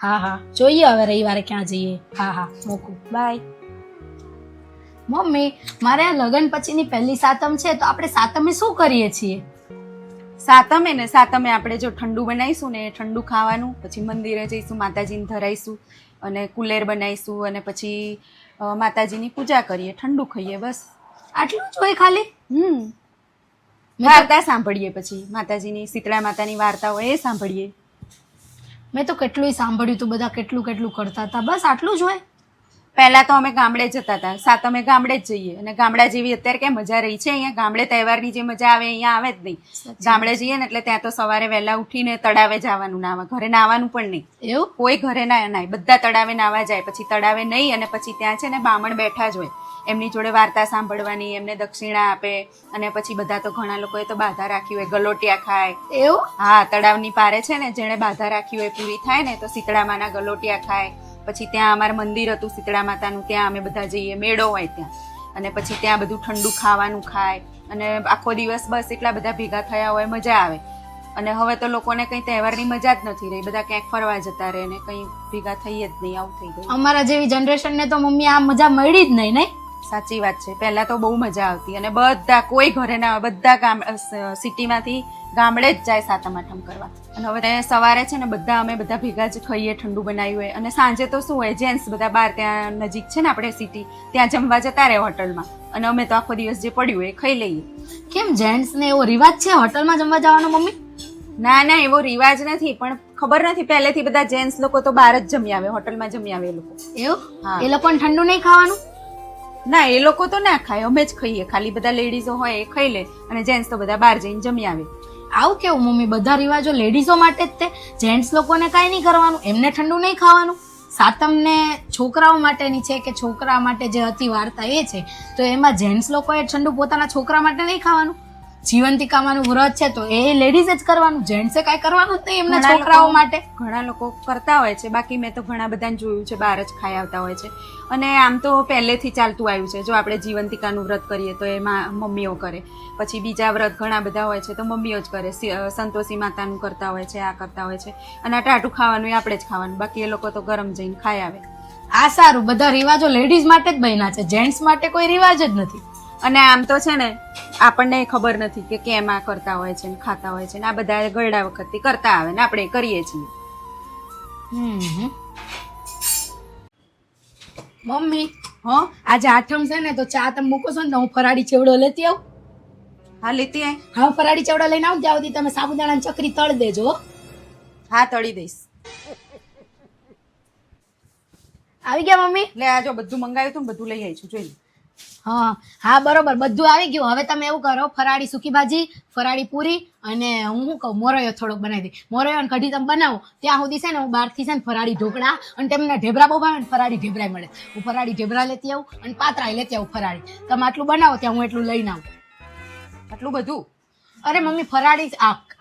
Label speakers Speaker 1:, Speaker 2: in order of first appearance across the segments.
Speaker 1: હા હા જોઈએ હવે રવિવારે ક્યાં જઈએ. હા હા મોકું બાય. મમ્મી મારે આ લગ્ન પછીની પહેલી સાતમ છે તો આપણે સાતમે શું કરીએ છીએ?
Speaker 2: સાતમે ને સાતમે આપણે જો ઠંડુ બનાવીશું ને ઠંડુ ખાવાનું, પછી મંદિરે જઈશું, માતાજીને ધરાઈશું અને કુલેર બનાવીશું અને પછી માતાજીની પૂજા કરીએ, ઠંડુ ખાઈએ, બસ
Speaker 1: આટલું જ હોય ખાલી?
Speaker 2: વાર્તા સાંભળીએ, પછી માતાજીની શીતળા માતાની વાર્તા હોય એ સાંભળીએ.
Speaker 1: મેં તો કેટલું સાંભળ્યું તું, બધા કેટલું કેટલું કરતા હતા. બસ આટલું જ હોય?
Speaker 2: પહેલા તો અમે ગામડે જતા હતા, સાતમે ગામડે જ જઈએ અને ગામડા જેવી અત્યારે ક્યાં મજા રહી છે અહીંયા. ગામડે તહેવારની જે મજા આવે અહીંયા આવે જ નહીં. ગામડે જઈએ ને એટલે ત્યાં તો સવારે વહેલા ઉઠીને તળાવે જવાનું, નાવા, ઘરે નાવાનું પણ નહીં.
Speaker 1: એવું?
Speaker 2: કોઈ ઘરે ના નાય, બધા તળાવે નાવા જાય. પછી તળાવે નહીં અને પછી ત્યાં છે ને બામણ બેઠા જ હોય, એમની જોડે વાર્તા સાંભળવાની, એમને દક્ષિણા આપે અને પછી બધા તો ઘણા લોકોએ તો બાધા રાખી હોય, ગલોટિયા ખાય.
Speaker 1: એવું?
Speaker 2: હા, તળાવની પારે છે ને જેણે બાધા રાખી હોય પૂરી થાય ને તો શીતળામાના ગલોટિયા ખાય. પછી ત્યાં અમારે મંદિર હતું શીતળા માતાનું, ત્યાં અમે બધા જઈએ, મેળો હોય ત્યાં, અને પછી ત્યાં બધું ઠંડુ ખાવાનું ખાય અને આખો દિવસ બસ એટલા બધા ભેગા થયા હોય, મજા આવે. અને હવે તો લોકોને કંઈ તહેવારની મજા જ નથી રહી, બધા ક્યાંક ફરવા જતા રહે ને કંઈ ભેગા થઈએ જ નહીં, આવું થઈ ગયું.
Speaker 1: અમારા જેવી જનરેશનને તો મમ્મી આ મજા મળી જ નહીં. નહીં?
Speaker 2: સાચી વાત છે, પહેલા તો બહુ મજા આવતી અને બધા કોઈ ઘરે ના, બધા ગામ સિટીમાંથી ગામડે જ જાય સાતમ આઠમ કરવા. અને હવે સવારે છે ને બધા અમે બધા ભેગા જ ખાઈએ, ઠંડુ બનાવ્યું હોય. અને સાંજે તો શું હોય, જેન્ટ્સ બધા બહાર ત્યાં નજીક છે ને આપણે સિટી, ત્યાં જમવા જતા રહે હોટલમાં, અને અમે તો આખો દિવસ જે પડ્યું હોય એ ખાઈ લઈએ.
Speaker 1: કેમ જેન્ટ્સ ને એવો રિવાજ છે હોટલમાં જમવા જવાનો મમ્મી?
Speaker 2: ના ના, એવો રિવાજ નથી, પણ ખબર નથી, પહેલેથી બધા જેન્ટ્સ લોકો તો બહાર જ જમી આવે, હોટલમાં જમી આવે એ લોકો.
Speaker 1: એવું?
Speaker 2: હા.
Speaker 1: એ લોકોને ઠંડુ નહીં ખાવાનું?
Speaker 2: ના, એ લોકો તો ના ખાય, અમે જ ખાઈએ. ખાલી બધા લેડીઝો હોય એ ખાઈ લે અને જેન્ટ્સ તો બધા બહાર જઈને જમી આવે.
Speaker 1: આવું કેવું મમ્મી? બધા રિવાજો લેડીઝો માટે જ તે, જેન્ટ્સ લોકોને કાંઈ નહીં કરવાનું, એમને ઠંડુ નહીં ખાવાનું? સાતમ ને છોકરાઓ માટેની છે કે છોકરા માટે જે હતી વાર્તા એ છે, તો એમાં જેન્ટ્સ લોકોએ ઠંડુ પોતાના છોકરા માટે નહીં ખાવાનું? જીવંતિકામાનું વ્રત છે તો એ લેડીઝ જ કરવાનું, જેન્ટ્સે કાંઈ કરવાનું જ નહીં એમના છોકરાઓ માટે.
Speaker 2: ઘણા લોકો કરતા હોય છે, બાકી મેં તો ઘણા બધાને જોયું છે બહાર જ ખાઈ આવતા હોય છે. અને આમ તો પહેલેથી ચાલતું આવ્યું છે, જો આપણે જીવંતિકાનું વ્રત કરીએ તો એમાં મમ્મીઓ કરે, પછી બીજા વ્રત ઘણા બધા હોય છે તો મમ્મીઓ જ કરે, સંતોષી માતાનું કરતા હોય છે, આ કરતા હોય છે. અને આ ટાટું ખાવાનું એ આપણે જ ખાવાનું, બાકી એ લોકો તો ગરમ જઈને ખાઈ આવે.
Speaker 1: આ સારું, બધા રિવાજો લેડીઝ માટે જ બન્યા છે, જેન્ટ્સ માટે કોઈ રિવાજ જ નથી.
Speaker 2: અને આમ તો છે ને આપણને ખબર નથી કે કેમ આ કરતા હોય છે ને ખાતા હોય છે ને, આ બધા ગરડા વખતથી કરતા આવે ને આપણે કરીએ છીએ.
Speaker 1: મમ્મી આજે આઠમ છે ને તો ચા તમે મૂકો છો ને તો હું ફરાળી ચેવડો લેતી આવું.
Speaker 2: હા, લેતી આય.
Speaker 1: હા, હું ફરાળી ચેવડો લઈને આવું, ત્યાં સુધી તમે સાબુદાણાની ચકરી તળ દેજો.
Speaker 2: હા, તળી દઈશ.
Speaker 1: આવી ગયા મમ્મી?
Speaker 2: લે આ જો બધું મંગાવ્યું હતું ને બધું લઈ આવીશું, જોઈ લે.
Speaker 1: હા હા બરોબર, બધું આવી ગયું. હવે તમે એવું કરો, ફરાળી સૂકી ભાજી, ફરાળી પૂરી અને હું શું કહું, મોરૈયો થોડોક બનાવી દઈ. મોરૈયો અને કઢી તમે બનાવો ત્યાં સુધી છે ને હું બહારથી છે ને ફરાળી ઢોકળા અને તેમને ઢેબરા બહુ ભાવે ને ફરાળી ઢેબરા મળે, હું ફરાળી ઢેબરા લેતી આવું અને પાતરાય લેતી આવું ફરાળી. તમે આટલું બનાવો ત્યાં હું એટલું લઈને આવું.
Speaker 2: આટલું બધું?
Speaker 1: અરે મમ્મી ફરાળી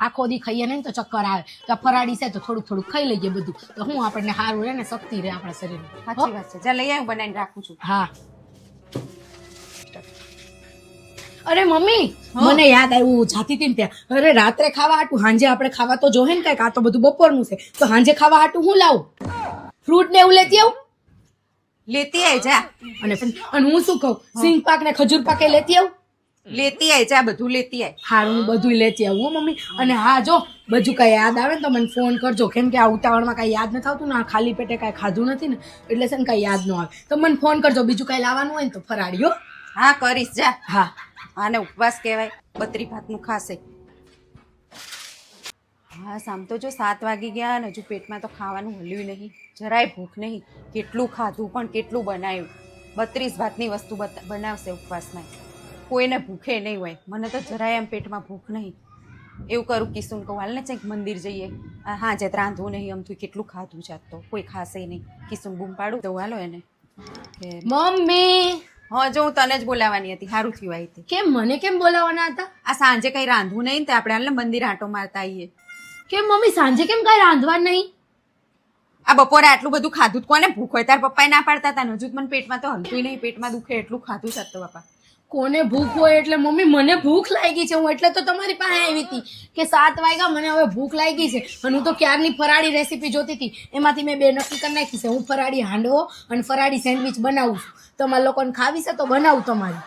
Speaker 1: આખો દી ખાઈએ નહીં તો ચક્કર આવે, તો ફરાળી છે તો થોડુંક થોડુંક ખાઈ લઈએ બધું, તો હું આપણને સારું રહે ને શક્તિ રહે આપણા શરીરમાં.
Speaker 2: સાચી વાત છે, જ્યાં લઈ આવ્યું બનાવીને રાખું છું.
Speaker 1: હા. અરે મમ્મી મને યાદ આવ્યું, જાતી હતી ને ત્યાં, અરે રાત્રે ખાવા હાટું સાંજે આપણે ખાવા તો જોહે ને કઈક, આ તો બધું બપોરનું છે તો સાંજે ખાવા હાટું હું લાવું? ફ્રૂટ ને એવું લેતી આવું?
Speaker 2: લેતી આય જા.
Speaker 1: અને હું શું કહું, સિંગ પાક ને ખજૂર પાક એ લેતી આવું?
Speaker 2: લેતી આય જા, બધું લેતી આય.
Speaker 1: હારું, હું બધું લેતી આવું હો મમ્મી. અને હા જો બધું કઈ યાદ આવે ને તો મને ફોન કરજો, કેમ કે આ ઉતાવળમાં કઈ યાદ નથી આવતું ને, આ ખાલી પેટે કઈ ખાધું નથી ને એટલે છે ને કઈ યાદ ન આવે, તો મને ફોન કરજો. બીજું કઈ લાવવાનું હોય ને તો ફરાળ્યો.
Speaker 2: હા, કરીશ જા.
Speaker 1: હા,
Speaker 2: આને ઉપવાસ કહેવાય, બત્રી ભાતનું ખાશે. હા, આમ તો જો 7 વાગી ગયા ને હજુ પેટમાં તો ખાવાનું હલ્યું નહીં, જરાય ભૂખ નહીં. કેટલું ખાધું પણ કેટલું બનાવ્યું, 32 ભાતની વસ્તુ બનાવશે ઉપવાસમાં. કોઈને ભૂખે નહીં હોય, મને તો જરાય એમ પેટમાં ભૂખ નહીં. એવું કરું, કિશુન કહું હાલ ને કંઈક મંદિર જઈએ, હા જે રાંધવું નહીં, અમથું કેટલું ખાધું છે તો કોઈ ખાશે નહીં. કિશુન બૂમ પાડું તો હાલો એને કે
Speaker 1: મમ્મી.
Speaker 2: હા, જો હું તને જ બોલાવવાની હતી, સારું થયું આવી હતી.
Speaker 1: કેમ મને કેમ બોલાવવાના હતા?
Speaker 2: આ સાંજે કઈ રાંધવું નહીં ને આપણે હાલ ને મંદિર આંટો મારતા આવીએ.
Speaker 1: કેમ મમ્મી સાંજે કેમ કઈ રાંધવા નહીં?
Speaker 2: આ બપોરે આટલું બધું ખાધું, કોને ભૂખ હોય? તાર પપ્પાએ ના પાડતા હતા ને, હજુ મને પેટમાં તો હલતું નહીં, પેટમાં દુખે એટલું ખાધું છે તો બાપા.
Speaker 1: કોને ભૂખ હોય એટલે મમ્મી મને ભૂખ લાગી છે, હું એટલે તો તમારી પાસે આવી હતી કે 7 વાગ્યા મને હવે ભૂખ લાગી છે અને હું તો ક્યારની ફરાળી રેસીપી જોતી હતી, એમાંથી મેં 2 નક્કી કરી નાખી છે. હું ફરાળી હાંડવો અને ફરાળી સેન્ડવિચ બનાવું છું. તમારા લોકોને ખાવી છે તો બનાવું તમારી.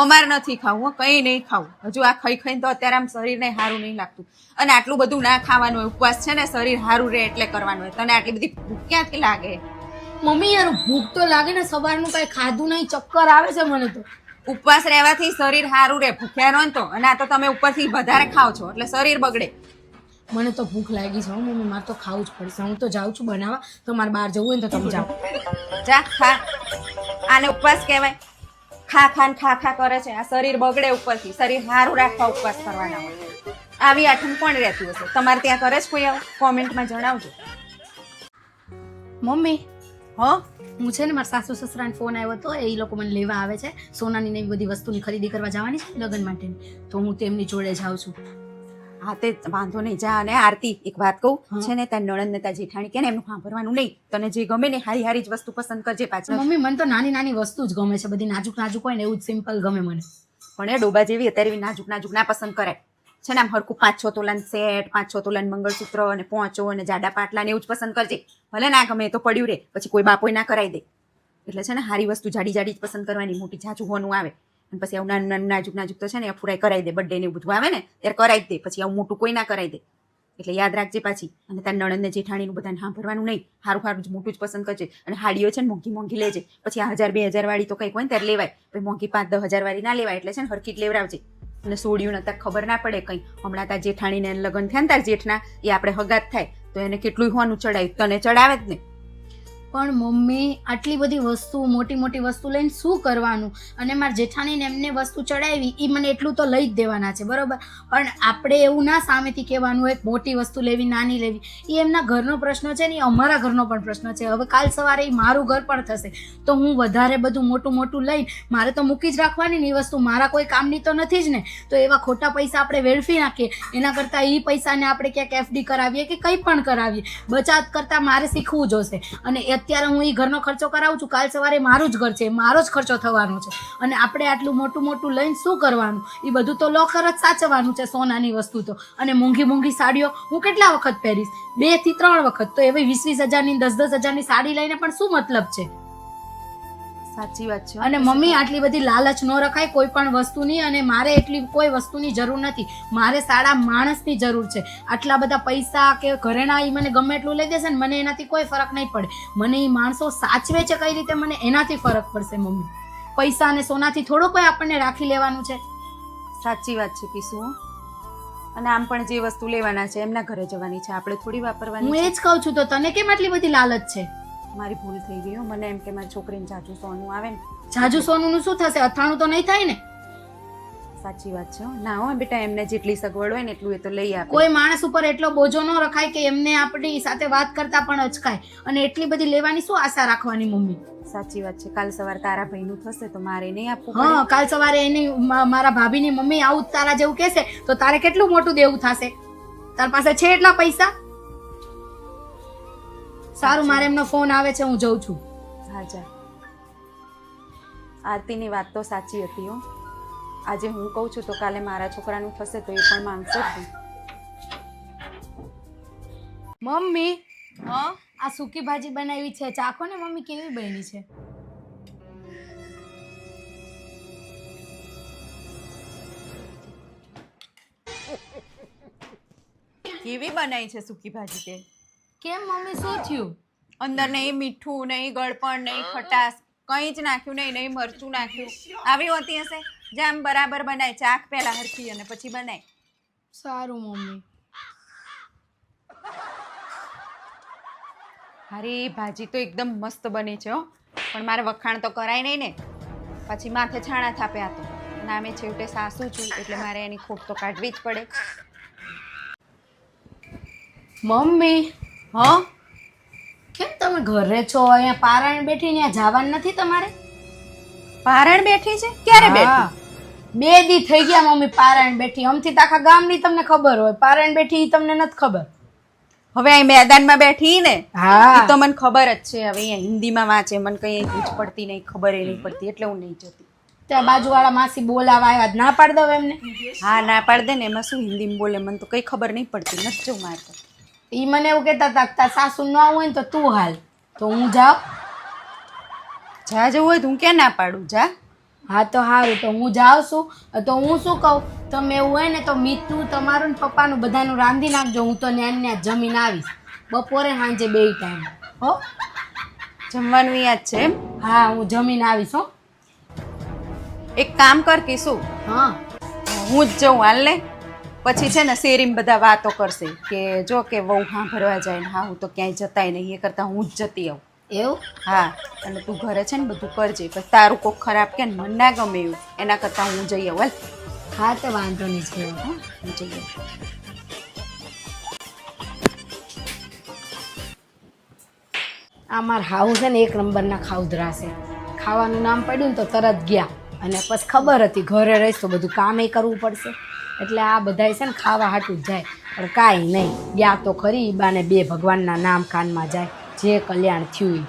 Speaker 2: અમારે નથી ખાવું, કંઈ નહીં ખાવું. હજુ આ ખાઈ ખાઈને તો અત્યારે આમ શરીરને સારું નહીં લાગતું. અને આટલું બધું ના ખાવાનું હોય, ઉપવાસ છે ને શરીર સારું રહે એટલે કરવાનું હોય. તને આટલી બધી ભૂખ ક્યાંથી લાગે?
Speaker 1: મમ્મી યાર ભૂખ તો લાગે ને, સવારનું કાંઈ ખાધું નહીં, ચક્કર આવે છે મને તો.
Speaker 2: ઉપવાસ રહેવાથી શરીર સારું રહે, ભૂખ્યા રહો ને તો. અને આ તો તમે ઉપરથી વધારે ખાવ છો એટલે શરીર બગડે.
Speaker 1: મને તો ભૂખ લાગી છે મમ્મી, મારે તો ખાવું જ પડશે. હું તો જાઉં છું બનાવવા, તો મારે બહાર જવું હોય ને તો તમે જાઓ.
Speaker 2: જા ખા. આને ઉપવાસ કહેવાય? ખા ખા ને ખા ખા કરે છે. આ શરીર બગડે ઉપરથી. શરીર સારું રાખવા ઉપવાસ કરવાના હોય. આવી આઠમ કોણ રહેતું હશે? તમારે ત્યાં કરે છે કોઈ આવું? કોમેન્ટમાં જણાવજો.
Speaker 1: મમ્મી
Speaker 2: હો,
Speaker 1: હું છે ને મારા સાસુ સસરાને ફોન આવ્યો હતો, એ લોકો મને લેવા આવે છે. સોનાની ને એવી બધી વસ્તુની ખરીદી કરવા જવાની છે લગ્ન માટેની, તો હું તેમની જોડે જાઉં છું.
Speaker 2: હા તે વાંધો નહીં, જા. અને આરતી એક વાત કહું છે ને, તાર નણંદ ને તાર જેઠાણી કે ને એમનું સાંભળવાનું નહીં. તને જે ગમે ને હારી હારી જ વસ્તુ પસંદ કરજે પાછળ.
Speaker 1: મમ્મી મને તો નાની નાની વસ્તુ જ ગમે છે, બધી નાજુક નાજુક હોય ને એવું જ સિમ્પલ ગમે મને.
Speaker 2: પણ એ ડોબા જેવી અત્યારે એવી નાજુક નાજુક ના પસંદ કરાય છે ને. આમ હરખું 5-6 તોલાનું સેટ, 5-6 તોલાનું મંગળસૂત્ર અને પોંચો અને જાડા પાટલા ને એવું જ પસંદ કરજે. ભલે ના ગમે તો પડ્યું રે, પછી કોઈ બાપોય ના કરાવી દે. એટલે છે ને હારી વસ્તુ જાડી જાડી જ પસંદ કરવાની, મોટી જાજુ હોનું આવે. અને પછી આવું નાનું નાનું નાજુક નાજુક તો છે ને ફુરાઈ કરાવી દે. બર્થડે ને એવું બધું આવે ને ત્યારે કરાવી જ દે, પછી આવું મોટું કોઈ ના કરાવી દે. એટલે યાદ રાખજે પાછી. અને તાર નણંદ ને જેઠાણીનું બધાને સાંભળવાનું નહીં. સારું સારું જ મોટું જ પસંદ કરજે. અને હાડીઓ છે ને મોંઘી મોંઘી લેજે. પછી આ 1000-2000 વાળી તો કંઈક હોય ને ત્યારે લેવાય, પછી મોંઘી 5-10 હજાર વાળી ના લેવાય. એટલે છે ને હરખી જ લેવડાવજે. અને સોડિયું ને અત્યારે ખબર ના પડે કંઈ. હમણાં તાર જેઠાણીને લગ્ન થયા ને તાર જેઠના, એ આપણે હગાત થાય તો એને કેટલું હોવાનું ચડાવ્યું, તને ચડાવે જ ને.
Speaker 1: પણ મમ્મી આટલી બધી વસ્તુ, મોટી મોટી વસ્તુ લઈને શું કરવાનું? અને મારા જેઠાણીને એમને વસ્તુ ચડાવી, એ મને એટલું તો લઈ જ દેવાના છે, બરોબર. પણ આપણે એવું ના સામેથી કહેવાનું હોય મોટી વસ્તુ લેવી નાની લેવી. એ એમના ઘરનો પ્રશ્ન છે ને, એ અમારા ઘરનો પણ પ્રશ્ન છે. હવે કાલ સવારે એ મારું ઘર પણ થશે, તો હું વધારે બધું મોટું મોટું લઈને મારે તો મૂકી જ રાખવાની ને એ વસ્તુ. મારા કોઈ કામની તો નથી જ ને. તો એવા ખોટા પૈસા આપણે વેડફી નાખીએ એના કરતાં એ પૈસાને આપણે ક્યાંક FD કરાવીએ કે કંઈ પણ કરાવીએ. બચત કરતાં મારે શીખવું જોશે. અને અત્યારે હું એ ઘરનો ખર્ચો કરાવું છું, કાલ સવારે મારું જ ઘર છે, મારો જ ખર્ચો થવાનો છે. અને આપણે આટલું મોટું મોટું લઈને શું કરવાનું? એ બધું તો લોકર જ સાચવવાનું છે, સોનાની વસ્તુ તો. અને મોંઘી મોંઘી સાડીઓ હું કેટલા વખત પહેરીશ? 2 થી 3 વખત. તો એવી 20-20 હજારની 10-10 હજારની સાડી લઈને પણ શું મતલબ છે?
Speaker 2: સાચી વાત છે.
Speaker 1: અને મમ્મી આટલી બધી લાલચ ન રખાય કોઈ પણ વસ્તુની. અને મારે એટલી કોઈ વસ્તુની જરૂર નથી, મારે સારા માણસની જરૂર છે. આટલા બધા પૈસા કે ઘરેણા એ મને ગમે એટલું લઈ દેશે ને મને એનાથી કોઈ ફરક નહીં પડે. મને એ માણસો સાચવે છે કઈ રીતે, મને એનાથી ફરક પડશે મમ્મી. પૈસા અને સોનાથી થોડો કોઈ આપણને રાખી લેવાનું છે.
Speaker 2: સાચી વાત છે પીસુ. અને આમ પણ જે વસ્તુ લેવાના છે એમના ઘરે જવાની છે, આપણે થોડી વાપરવાની.
Speaker 1: હું એ જ કહું છું, તો તને કેમ આટલી બધી લાલચ છે?
Speaker 2: મારી ભૂલ થઈ ગઈ. મને એમ કે મારી છોકરીને જાજુ સોનું આવે ને.
Speaker 1: જાજુ સોનું શું થશે? અથાણું તો નહીં થાય ને?
Speaker 2: સાચી વાત છે. ના હો બેટા, એમને જેટલી સગવડ હોય ને એટલું એ તો લઈ આપે.
Speaker 1: કોઈ માણસ ઉપર એટલો બોજો ન રખાય કે એમને આપણી સાથે વાત કરતા પણ અચકાય. અને એટલી બધી લેવાની શું આશા રાખવાની મમ્મી?
Speaker 2: સાચી વાત છે. કાલ સવાર તારા ભાઈનું થશે તો મારે નહીં આપવું.
Speaker 1: હા, કાલ સવારે એની મારા ભાભીની મમ્મી આવું તારા જેવું કહેશે તો તારે કેટલું મોટું દેવું થશે? તાર પાસે છે એટલા પૈસા? સારું, મારે એમનો ફોન આવે છે, હું જઉં છું.
Speaker 2: હા જા. આરતીની વાત તો સાચી હતી હો. આજે હું કહું છું તો કાલે મારા છોકરાનું થશે તો એ પણ માંગશે જ.
Speaker 1: મમ્મી
Speaker 2: હા,
Speaker 1: આ સૂકી ભાજી બનાવી છે, ચાખો ને મમ્મી કેવી બની છે.
Speaker 2: કેવી બનાવી છે સૂકી ભાજી તે?
Speaker 1: કેમ મમ્મી, શું થયું?
Speaker 2: અંદર નહીં મીઠું, નહીં ગળપણ, નહીં ખટાશ, કંઈ જ નાખ્યું નહીં, નહીં મરચું નાખ્યું. આવી હોતી હશે? જેમ બરાબર બનાય, ચાખ પહેલા હરખી અને પછી બનાય.
Speaker 1: સારું મમ્મી.
Speaker 2: અરે ભાજી તો એકદમ મસ્ત બની છે હો, પણ મારે વખાણ તો કરાય નહીં ને, પછી માથે છાણા થાપ્યા તો. નામે છેવટે સાસુ છું એટલે મારે એની ખોટ તો કાઢવી જ પડે.
Speaker 1: મમ્મી
Speaker 2: હા,
Speaker 1: કેમ તમે ઘરે છો? અહીંયા પારાયણ બેઠી, ત્યાં જવાનું નથી તમારે?
Speaker 2: પારણ બેઠી છે? ક્યારે બેઠી?
Speaker 1: 2 દી થઈ ગયા મમ્મી પારાયણ બેઠી. અમથી તો આખા ગામની તમને ખબર હોય, પારાયણ બેઠી ઈ તમને નથી ખબર.
Speaker 2: હવે અહીં મેદાનમાં બેઠી ને,
Speaker 1: હા
Speaker 2: તો મને ખબર જ છે. હવે અહીંયા હિન્દીમાં વાંચે, મને કઈ બૂझ પડતી નહીં, ખબર એ નહીં પડતી એટલે હું નહીં જતી.
Speaker 1: ત્યાં બાજુવાળા માસી બોલાવા આવ્યા ના પાડ દઉં એમને.
Speaker 2: હા ના પાડ દે ને, એમાં શું હિન્દીમાં બોલે મને તો કંઈ ખબર નહીં પડતી, નથી જવું મારે તો.
Speaker 1: એ મને એવું કહેતા હતા કે તાર સાસુ ન આવું હોય ને તો તું હાલ, તો હું જાઉં.
Speaker 2: જા જવું હોય તો હું ક્યાં ના પાડું, જા.
Speaker 1: હા તો સારું, તો હું જાઉં છું. તો હું શું કહું, તમે એવું હોય ને તો મીઠું તમારું ને પપ્પાનું બધાનું રાંધી નાખજો. હું તો ન્યા જમીન આવીશ બપોરે સાંજે 2 ટાઈમ. હો
Speaker 2: જમવાનું યાદ છે એમ?
Speaker 1: હા હું જમીન આવીશ. હો
Speaker 2: એક કામ કર કે શું,
Speaker 1: હા
Speaker 2: હું જ જઉં હાલ ને. પછી છે ને શેરીમાં બધા વાતો કરશે કે જો કે વહુ હા ભરવા જાય ને હા હું તો ક્યાંય જતાય નહીં, એ કરતાં હું જ જતી આવું.
Speaker 1: એવું?
Speaker 2: હા, અને તું ઘરે છે ને બધું કરજે, પછી તારું કોક ખરાબ કે ને મને ના ગમે એવું, એના કરતાં હું જઈ આવું.
Speaker 1: હા તો વાંધો નહીં છે.
Speaker 2: હા હું જઈ આવું.
Speaker 1: આ મારા હાઉ છે ને 1 નંબરના ખાઉધરા છે. ખાવાનું નામ પડ્યું ને તો તરત ગયા, અને પછી ખબર હતી ઘરે રહીશ તો બધું કામ એ કરવું પડશે, એટલે આ બધાય છે ને ખાવા હાટું જ જાય. પણ કાંઈ નહીં, ગયા તો ખરી. બાને 2 ભગવાનના નામ કાનમાં જાય, જે કલ્યાણ થયું.